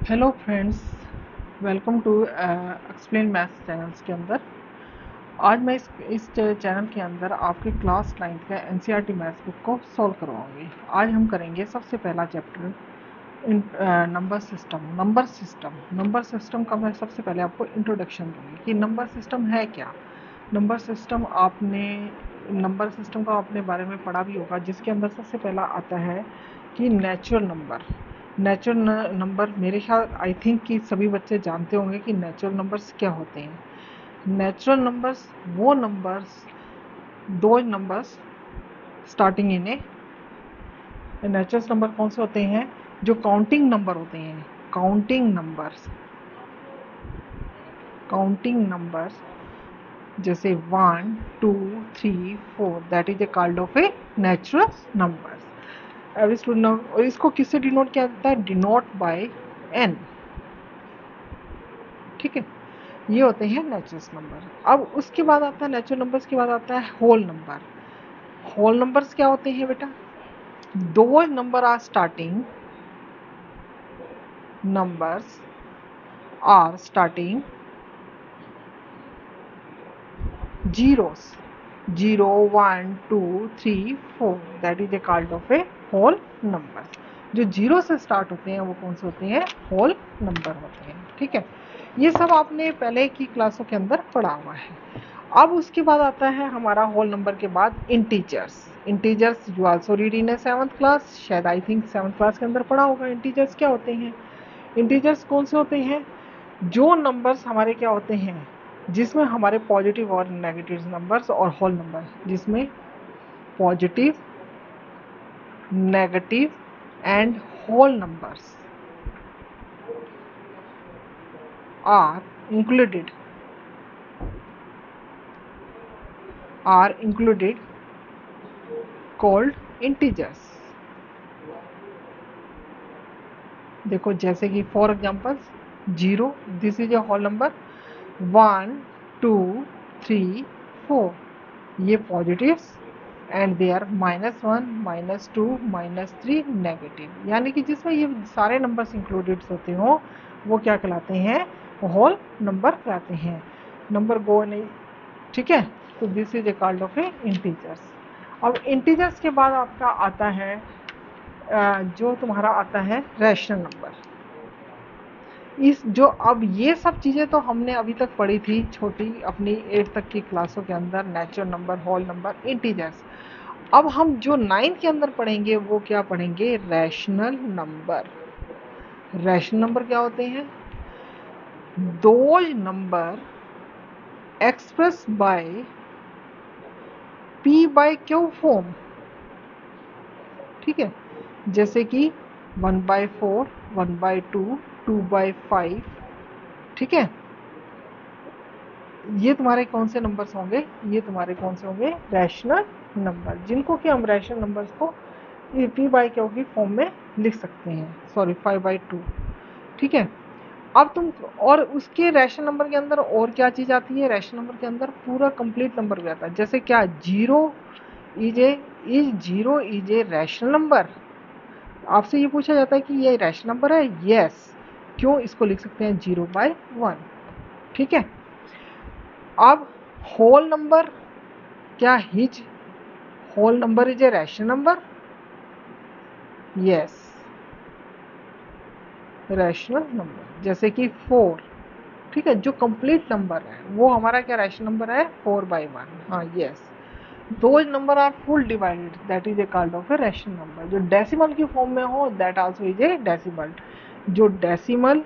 Hello friends, welcome to explain maths channels के अंदर। आज मैं इस चैनल के अंदर आपके क्लास 9th का एनसीईआरटी मैथ्स बुक को सॉल्व करवाऊंगी। आज हम करेंगे सबसे पहला चैप्टर नंबर सिस्टम का मैं सबसे पहले आपको इंट्रोडक्शन दूंगी कि नंबर सिस्टम है क्या। नंबर सिस्टम का आपने बारे में पढ़ा भी होगा, जिसके अंदर सबसे पहला आता है कि नेचुरल नंबर। मेरे ख्याल आई थिंक कि सभी बच्चे जानते होंगे कि नेचुरल नंबर्स क्या होते हैं। नेचुरल नंबर्स वो नंबर्स, दो numbers starting in A. Natural number कौन से होते हैं? जो काउंटिंग नंबर होते हैं, काउंटिंग नंबर्स जैसे 1 2 3 4, that is a called of a natural numbers. Every student, और इसको किससे डिनोट किया जाता है? Denote by n। ठीक है, ये होते हैं नेचुरल नंबर। अब उसके बाद आता है, नेचुरल नंबर्स के बाद आता है होल नंबर। होल नंबर्स क्या होते हैं बेटा? दो number are starting zeros, 0 1 2 3 4, that is a called of a whole number. जो जीरो से स्टार्ट होते हैं वो कौन से होते हैं? होल नंबर होते हैं। ठीक है, ये सब आपने पहले की क्लासों के अंदर पढ़ा हुआ है। अब उसके बाद आता है हमारा होल नंबर के बाद integers you also read in A 7th class, शायद आई थिंक 7th क्लास के अंदर पढ़ा होगा। इंटीजर्स क्या होते हैं? इंटीजर्स कौन से होते हैं? जो नंबर्स हमारे क्या होते हैं, जिसमें हमारे पॉजिटिव और नेगेटिव नंबर्स, और होल नंबर जिसमें positive, negative and whole numbers are included called integers। देखो, जैसे कि for example 0, this is a whole number. 1 2 3 4, ये positives and they are -1 -2 -3 negative, यानी कि जिसमें ये सारे नंबर्स इंक्लूडेड होते हो वो क्या कहलाते हैं? होल नंबर कहलाते हैं। नंबर गो नहीं, ठीक है। तो this is a called of A integers. अब इंटीजर्स के बाद आपका आता है जो तुम्हारा आता है रैशनल नंबर। इस जो अब ये सब चीज़ें तो हमने अभी तक पढ़ी थी छोटी अपनी 8th तक की क्लासों के अंदर, natural number, whole number, integers. अब हम जो 9th के अंदर पढ़ेंगे वो क्या पढ़ेंगे? Rational number. रैशनल नंबर क्या होते हैं? दो number express by p by q form. ठीक है, जैसे कि 1/4, 1/2, 2/5। ठीक है, ये तुम्हारे कौन से नंबर्स होंगे? ये तुम्हारे कौन से होंगे? रैशनल नंबर, जिनको कि हम रैशनल नंबर्स को p बाय q की फॉर्म में लिख सकते हैं। सॉरी, 5/2। ठीक है, अब तुम, और उसके रैशनल नंबर के अंदर और क्या चीज़ आती है? रैशनल नंबर के अंदर पूरा कंप्लीट नंबर भी आता है। जैसे क्या? Zero is a rational number. आपसे ये पूछा जाता है कि ये रैशनल नंबर है? यस। क्यों? इसको लिख सकते हैं 0/1। ठीक है, अब होल नंबर क्या? His whole number is a rational number? Yes, rational number. जैसे कि 4, ठीक है, जो कंप्लीट नंबर है वो हमारा क्या रैशनल नंबर है? 4/1। हाँ, यस। दो number are full divided, that is a called of a rational number. जो डेसिमल की फॉर्म में हो, that also is a decimal. जो decimal,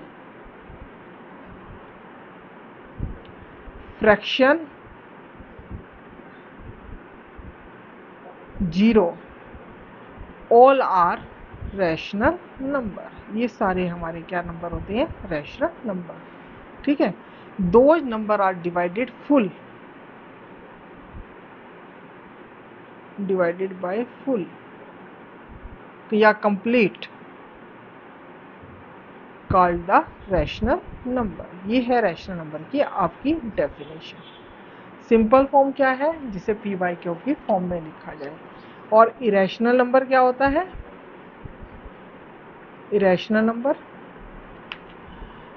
fraction, zero, all are rational number. ये सारे हमारे क्या नंबर होते हैं? Rational number. ठीक है, दो number are divided full, divided by full या complete, called the rational number. ये है रैशनल नंबर की आपकी डेफिनेशन। सिंपल फॉर्म क्या है? जिसे p बाय q की फॉर्म में लिखा जाए। और इरेशनल नंबर क्या होता है? इरेशनल नंबर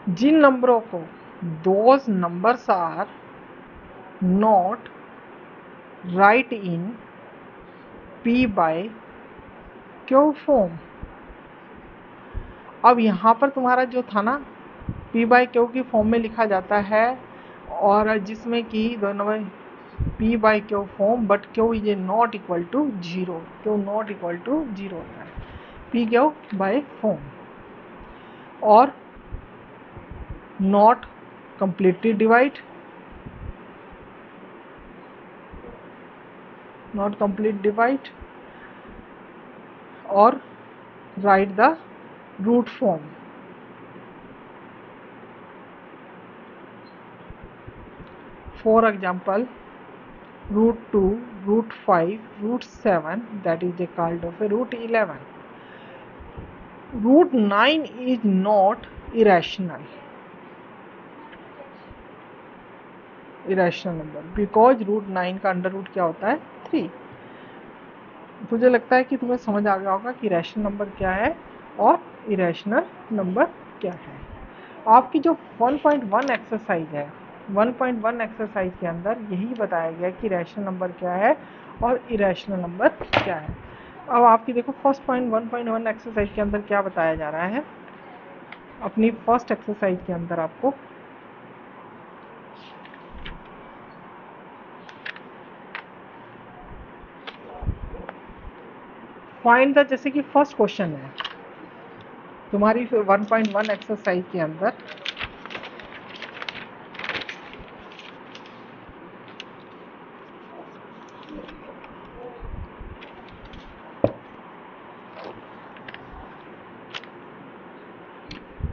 जिन नंबरों को those numbers are not right in P by Q form. अब यहाँ पर तुम्हारा जो था ना P by Q की फॉर्म में लिखा जाता है, और जिसमें कि दोनों में P by Q form but Q is not equal to 0, Q not equal to 0 होता है P Q by फॉर्म, और not completely divide, not complete divide, or write the root form. For example, root 2, root 5, root 7, that is called of a root 11. Root 9 is not irrational number because root 9 का under root क्या होता है 3। मुझे लगता है कि तुम्हें समझ आ गया होगा कि रैशनल नंबर क्या है और इरेशनल नंबर क्या है। आपकी जो 1.1 एक्सरसाइज है, 1.1 एक्सरसाइज के अंदर यही बताया गया कि रैशनल नंबर क्या है और इरेशनल नंबर क्या है। अब आपकी देखो फर्स्ट पॉइंट 1.1 एक्सरसाइज के अंदर क्या बताया जा रहा है। अपनी फर्स्ट एक्सरसाइज के अंदर आपको फाइंड द, जैसे कि फर्स्ट क्वेश्चन है तुम्हारी 1.1 एक्सरसाइज के अंदर,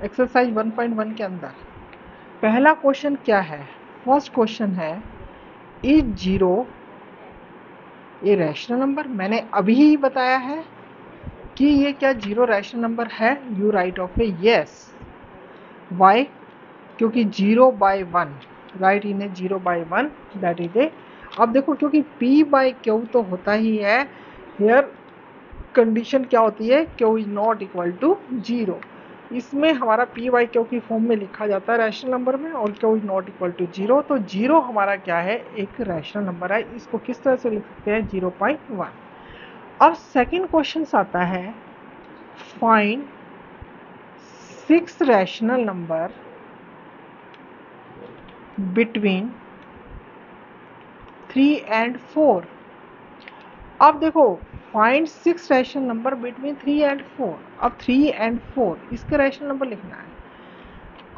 एक्सरसाइज 1.1 के अंदर पहला क्वेश्चन क्या है। फर्स्ट क्वेश्चन है इज 0 ये रैशनल नंबर। मैंने अभी ही बताया है कि ये क्या 0 रैशनल नंबर है। You write of a yes. Why? क्योंकि 0 by 1, write in a 0 by 1 that is a. अब देखो क्योंकि P by Q तो होता ही है, हियर कंडीशन क्या होती है Q is not equal to 0। इसमें हमारा P by Q की फॉर्म में लिखा जाता है रैशनल नंबर में, और Q is not equal to 0, तो 0 हमारा क्या है एक रैशनल नंबर है। इसको किस तरह से लिख सकते हैं 0.1। अब सेकंड क्वेश्चन आता है find 6 rational number between 3 and 4। अब देखो find 6 rational number between 3 and 4। अब 3 and 4 इसका रैशनल नंबर लिखना है।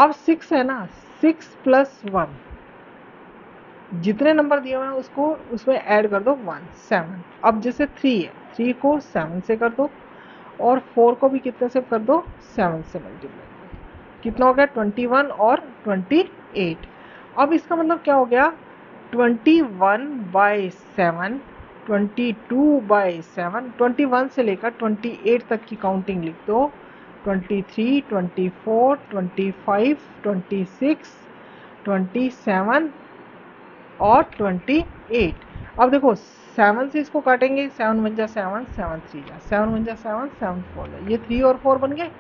अब 6 है ना, 6 + 1, जितने नंबर दिए हुए हैं उसको उसमें ऐड कर दो 1, 7। अब जैसे 3 है, 3 को 7 से कर दो, और 4 को भी कितने से कर दो 7 से मल्टीप्लाई। कितना हो गया 21 और 28। अब इसका मतलब क्या हो गया 21/7, 22/7, 21 से लेकर 28 तक की काउंटिंग लिख दो। 23, 24, 25, 26, 27 और 28। अब देखो 7 से इसको काटेंगे, 7 × 1 = 7, 7 × 3 = 7 × 7, 7 × 4 ये 3 और 4 बन गए।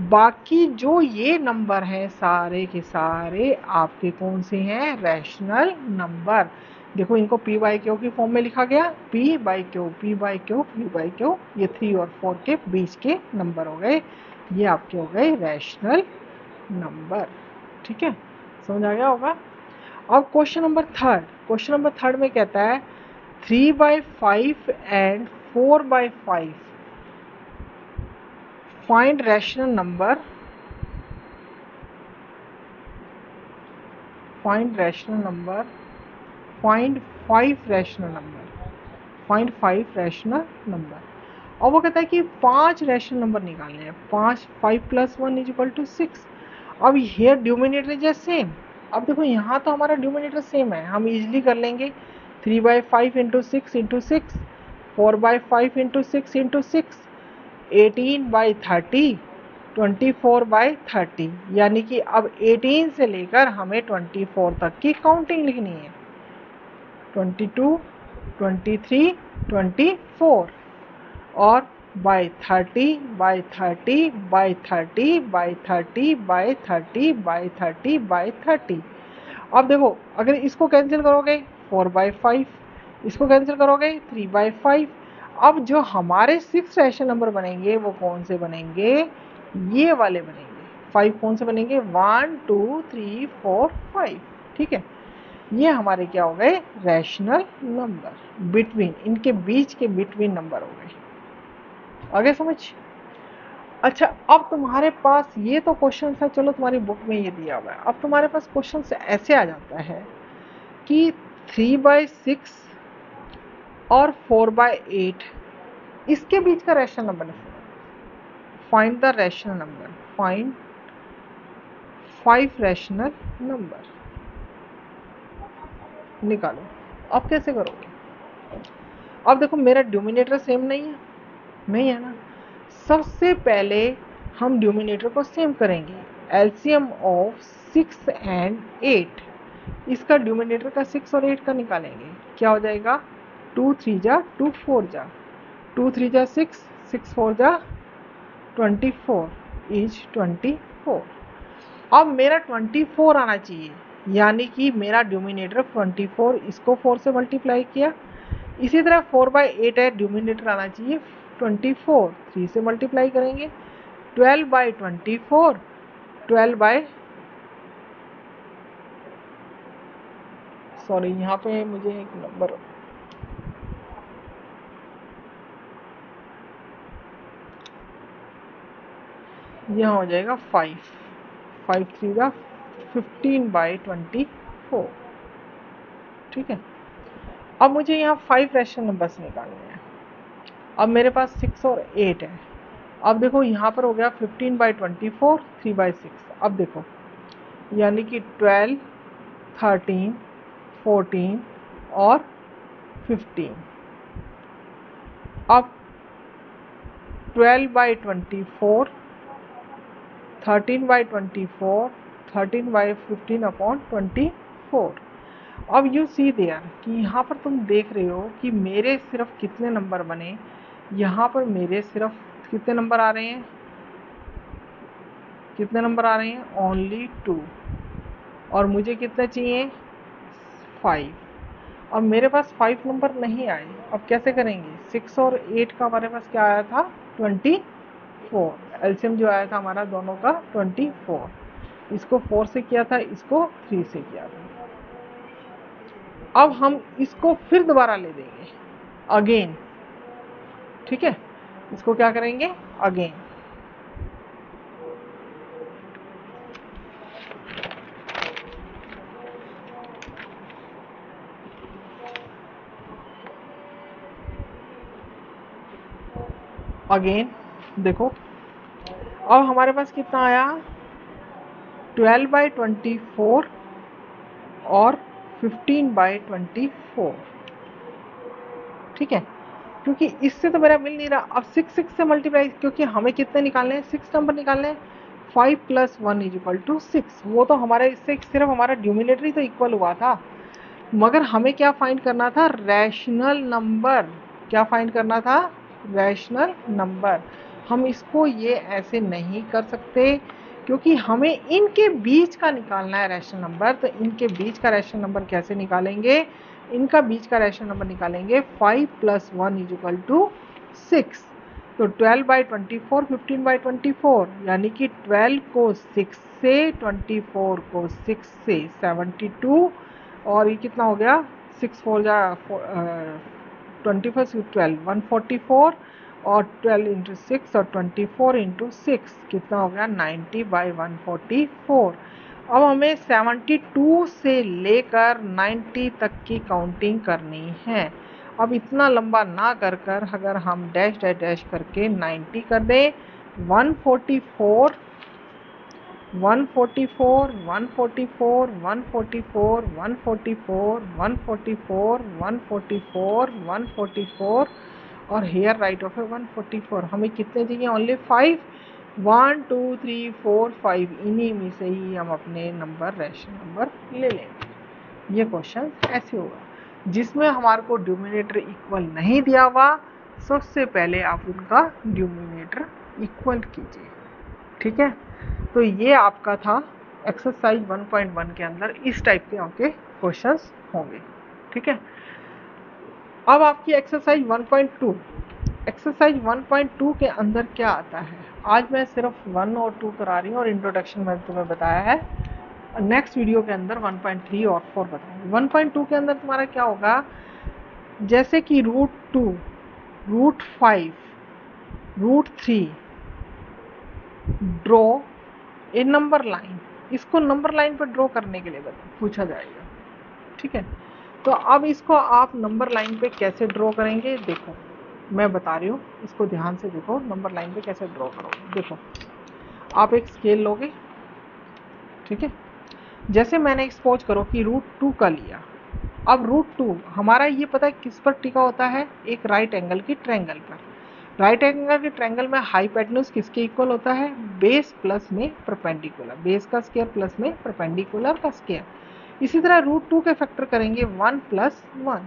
बाकी जो ये नंबर हैं सारे के सारे आपके कौन से हैं रैशनल नंबर। देखो इनको P by Q की फॉर्म में लिखा गया, P by Q, P by Q, P by Q, ये 3 और 4 के बीच के नंबर हो गए, ये आपके हो गए रैशनल नंबर। ठीक है, समझ आ गया होगा। अब क्वेश्चन नंबर थर्ड में कहता है 3/5 and 4/5 find rational number, find 5 rational number, find 5 rational number। और वो कहता है कि 5 रैशनल नंबर निकालने हैं। 5 + 1 = 6। अब हियर ड्यूमिनेटर इज सेम। अब देखो यहाँ तो हमारा ड्यूमिनेटर सेम है, हम इजीली कर लेंगे। 3/5 × 6 × 6, 4/5 × 6 × 6, 18/30, 24/30, यानी कि अब 18 से लेकर हमें 24 तक की काउंटिंग लिखनी है। 22, 23, 24 और by 30 by 30 by 30 by 30 by 30 by 30 by 30। अब देखो अगर इसको कैंसिल करोगे 4/5, इसको कैंसिल करोगे 3/5। अब जो हमारे 6 रैशनल नंबर बनेंगे वो कौन से बनेंगे, ये वाले बनेंगे। 5 कौन से बनेंगे, 1 2 3 4 5। ठीक है, ये हमारे क्या हो गए, रैशनल नंबर, बिटवीन, इनके बीच के बिटवीन नंबर हो गए। आगे समझ। अच्छा, अब तुम्हारे पास ये तो क्वेश्चन था, चलो तुम्हारी बुक में ये दिया हुआ है। अब तुम्हारे पास क्वेश्चन ऐसे आ जाता है कि 3/6 और 4/8 इसके बीच का रैशनल नंबर निकालो। Find the rational number, find 5 rational number निकालो। अब कैसे करोगे, अब देखो मेरा डिनोमिनेटर सेम नहीं है ना। सबसे पहले हम डिनोमिनेटर को सेम करेंगे। एलसीएम ऑफ 6 एंड 8, इसका डिनोमिनेटर का 6 और 8 का निकालेंगे। क्या हो जाएगा, 2 3 जा 2 4 जा 2 3 जा 6 6 4 जा 24 इज 24। अब मेरा 24 आना चाहिए, यानी कि मेरा डिनोमिनेटर 24, इसको 4 से मल्टीप्लाई किया। इसी तरह 4/8 है, डिनोमिनेटर आना चाहिए 24, 3 से मल्टीप्लाई करेंगे। 12/24, 12 सॉरी यहाँ पे मुझे एक नंबर, यहाँ हो जाएगा 5 5 3 का 15/24। ठीक है, अब मुझे यहाँ 5 रैशनल नंबर्स निकालने हैं। अब मेरे पास 6 और 8 है। अब देखो यहाँ पर हो गया 15/24, 3/6। अब देखो यानी कि 12 13 14 और 15। अब 12/24, 13/24, 13/15/24। अब यू सी देयर कि यहाँ पर तुम देख रहे हो कि मेरे सिर्फ कितने नंबर बने, यहाँ पर मेरे सिर्फ कितने नंबर आ रहे हैं, कितने नंबर आ रहे हैं, ओनली 2। और मुझे कितने चाहिए, 5। अब मेरे पास 5 नंबर नहीं आए। अब कैसे करेंगे, 6 और 8 का हमारे पास क्या आया था, 24। एलसीएम जो आया था हमारा दोनों का 24। इसको 4 से किया था, इसको 3 से किया था। अब हम इसको फिर दोबारा ले देंगे अगेन। ठीक है, इसको क्या करेंगे, अगेन। अगेन देखो अब हमारे पास कितना आया, 12/24 और 15/24। ठीक है, क्योंकि इससे तो मेरा मिल नहीं रहा। अब 6 से मल्टीप्लाई, क्योंकि हमें कितने निकालने हैं, 6 नंबर निकालने हैं। 5 + 1 = 6। वो तो हमारे इससे सिर्फ हमारा डिनोमिनेटर ही तो इक्वल हुआ था, मगर हमें क्या फाइंड करना था, रैशनल नंबर। क्या फाइंड करना था, रैशनल नंबर। हम इसको ये ऐसे नहीं कर सकते, क्योंकि हमें इनके बीच का निकालना है रैशनल नंबर। तो इनके बीच का रैशनल नंबर कैसे निकालेंगे, इनका बीच का रैशनल नंबर निकालेंगे 5 + 1 = 6। तो 12/24, 15/24, यानी कि 12 को 6 से, 24 को 6 से 72। और ये कितना हो गया, 6 4 जा 21 12 144, और 12 × 6 और 24 × 6 कितना हो गया, 90/144। अब हमें 72 से लेकर 90 तक की काउंटिंग करनी है। अब इतना लंबा ना कर कर अगर हम डैश डैश डैश करके 90 कर दें, 144 144 144 144 144 144 144 144 और हेयर राइट ऑफ है 144। हमें कितने चाहिए, ओनली 5। 1 2 3 4 5, इन्हीं में से ही हम अपने नंबर, रैशनल नंबर ले लेंगे। ये क्वेश्चन ऐसे होगा जिसमें हमारे को डिनोमिनेटर इक्वल नहीं दिया हुआ, सबसे पहले आप उनका डिनोमिनेटर इक्वल कीजिए। ठीक है, तो ये आपका था एक्सरसाइज 1.1 के अंदर इस टाइप के आपके क्वेश्चंस होंगे। ठीक है, अब आपकी एक्सरसाइज 1.2, एक्सरसाइज 1.2 के अंदर क्या आता है? आज मैं सिर्फ 1 और 2 करा रही हूँ और इंट्रोडक्शन मैंने तुम्हें बताया है। नेक्स्ट वीडियो के अंदर 1.3 और 4 बताऊंगी। 1.2 के अंदर तुम्हारा क्या होगा, जैसे कि √2, √5, √3 ड्रॉ ए नंबर लाइन, इसको नंबर लाइन पर ड्रॉ करने के लिए पूछा जाएगा। ठीक है, तो अब इसको आप नंबर लाइन पे कैसे ड्रॉ करेंगे, देखो मैं बता रही हूँ, इसको ध्यान से देखो, नंबर लाइन पे कैसे ड्रॉ करोगे। देखो आप एक स्केल लोगे, ठीक है, जैसे मैंने एक्सपोज करो कि √2 का लिया। अब √2 हमारा ये पता है किस पर टिका होता है, एक राइट एंगल की ट्रायंगल पर। राइट एंगल के ट्रायंगल में हाइपोटेन्यूज किसके इक्वल होता है, बेस प्लस में परपेंडिकुलर, बेस का स्क्वायर प्लस में परपेंडिकुलर का स्क्वायर। इसी तरह √2 के फैक्टर करेंगे 1 + 1,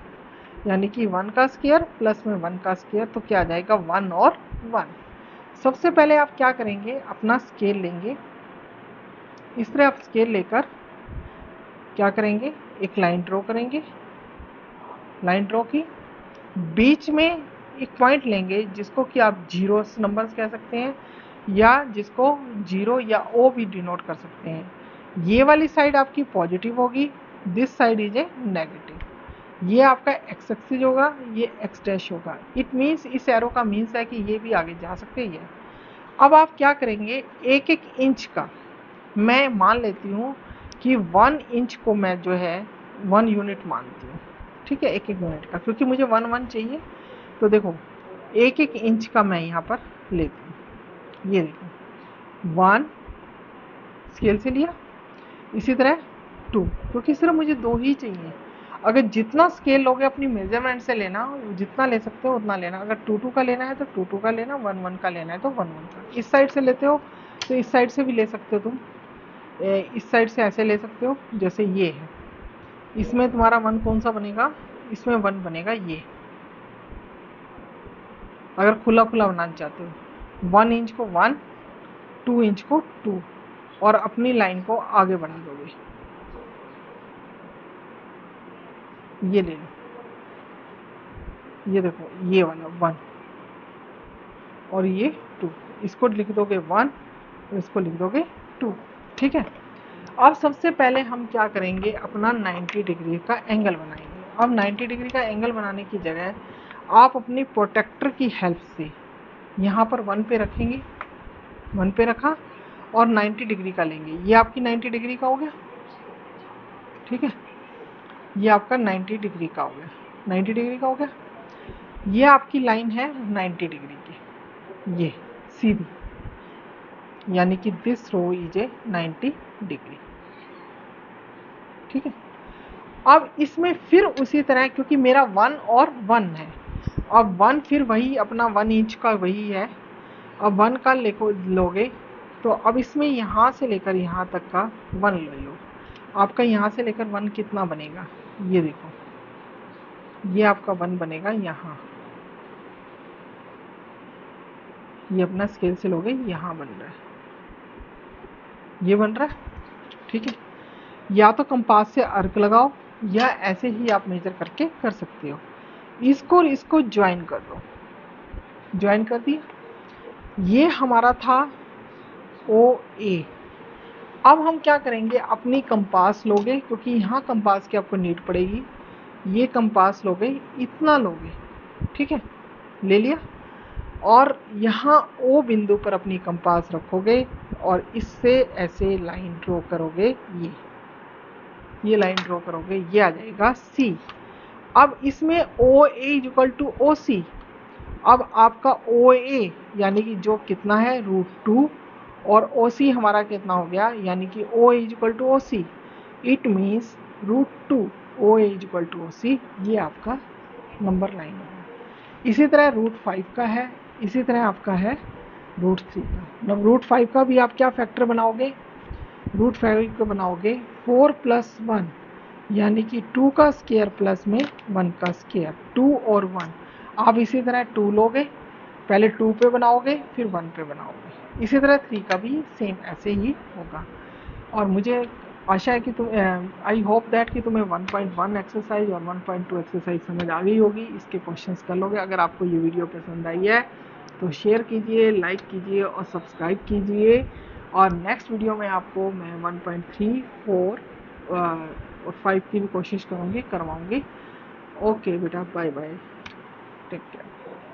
यानी कि 1 का स्क्वायर प्लस में 1 का स्क्वायर, तो क्या आ जाएगा 1 और 1। सबसे पहले आप क्या करेंगे, अपना स्केल लेंगे, इस तरह आप स्केल लेकर क्या करेंगे, एक लाइन ड्रॉ करेंगे। लाइन ड्रॉ की, बीच में एक पॉइंट लेंगे जिसको कि आप जीरो नंबर्स कह सकते हैं, या जिसको 0 या O भी डिनोट कर सकते हैं। ये वाली साइड आपकी पॉजिटिव होगी, this side is a negative. ये आपका एक्स एक्सिस होगा, ये एक्स डैश होगा। इट मीन्स, इस एरो का मीन्स है कि ये भी आगे जा सकते हैं। अब आप क्या करेंगे, एक एक इंच का, मैं मान लेती हूँ कि 1 इंच को मैं जो है 1 यूनिट मानती हूँ। ठीक है, एक एक यूनिट का, क्योंकि मुझे 1 चाहिए। तो देखो एक एक इंच का मैं यहाँ पर लेती हूँ। ये देखो 1 स्केल से लिया, इसी तरह 2, क्योंकि सिर्फ मुझे 2 ही चाहिए। अगर जितना स्केल लोगे अपनी मेजरमेंट से लेना, जितना ले सकते हो उतना लेना। अगर 2 का लेना है तो 2 का लेना, 1 का लेना है तो 1 का। इस साइड से लेते हो तो इस साइड से भी ले सकते हो तुम, इस साइड से ऐसे ले सकते हो, जैसे ये है। इसमें तुम्हारा 1 कौन सा बनेगा, इसमें 1 बनेगा ये, अगर खुला खुला बनाना चाहते हो। 1 इंच को 1, 2 इंच को 2, और अपनी लाइन को आगे बढ़ा दोगे। ये ले लो, ये देखो ये वाला 1 और ये 2, इसको लिख दोगे 1 और इसको लिख दोगे 2। ठीक है, अब सबसे पहले हम क्या करेंगे, अपना 90 डिग्री का एंगल बनाएंगे। अब 90 डिग्री का एंगल बनाने की जगह आप अपनी प्रोटेक्टर की हेल्प से यहाँ पर 1 पे रखेंगे, 1 पे रखा और 90 डिग्री का लेंगे। ये आपकी 90 डिग्री का हो गया। ठीक है, ये आपका 90 डिग्री का हो गया, 90 डिग्री का हो गया। ये आपकी लाइन है 90 डिग्री की, ये सीधी, यानी कि this row is a 90 degree. ठीक है, अब इसमें फिर उसी तरह, क्योंकि मेरा 1 और 1 है, अब 1 फिर वही अपना 1 इंच का वही है। अब 1 का लोगे तो अब इसमें यहाँ से लेकर यहाँ तक का 1 ले लो। आपका यहाँ से लेकर 1 कितना बनेगा, ये देखो, ये आपका 1 बनेगा यहाँ, ये अपना स्केल से लोगे, यहाँ बन रहा है, ये बन रहा है। ठीक है, या तो कंपास से अर्क लगाओ या ऐसे ही आप मेजर करके कर सकते हो। इसको और इसको ज्वाइन कर दो, ज्वाइन कर दिया। ये हमारा था OA। अब हम क्या करेंगे, अपनी कंपास लोगे, क्योंकि यहाँ कंपास की आपको नीड पड़ेगी। ये कंपास लोगे, इतना लोगे, ठीक है, ले लिया, और यहाँ O बिंदु पर अपनी कंपास रखोगे और इससे ऐसे लाइन ड्रॉ करोगे, ये लाइन ड्रॉ करोगे, ये आ जाएगा C। अब इसमें OA = OC। अब आपका OA यानी कि जो कितना है √2, और OC हमारा कितना हो गया, यानी कि OA = OC। It means √2 OA = OC, ये आपका नंबर लाइन होगा। इसी तरह √5 का है, इसी तरह आपका है √3 का। √5 का भी आप क्या फैक्टर बनाओगे, √5 का बनाओगे 4 + 1, यानी कि 2 का स्क्वायर प्लस में 1 का स्क्वायर, 2 और 1। आप इसी तरह 2 लोगे, पहले 2 पे बनाओगे फिर 1 पे बनाओगे। इसी तरह 3 का भी सेम ऐसे ही होगा। और मुझे आशा है कि तुम आई होप दैट कि तुम्हें 1.1 एक्सरसाइज और 1.2 एक्सरसाइज समझ आ गई होगी, इसके क्वेश्चंस कर लोगे। अगर आपको ये वीडियो पसंद आई है तो शेयर कीजिए, लाइक कीजिए और सब्सक्राइब कीजिए। और नेक्स्ट वीडियो में आपको मैं 1.3, 4 और 5 की भी कोशिश करवाऊंगी। ओके बेटा, बाय बाय, टेक केयर।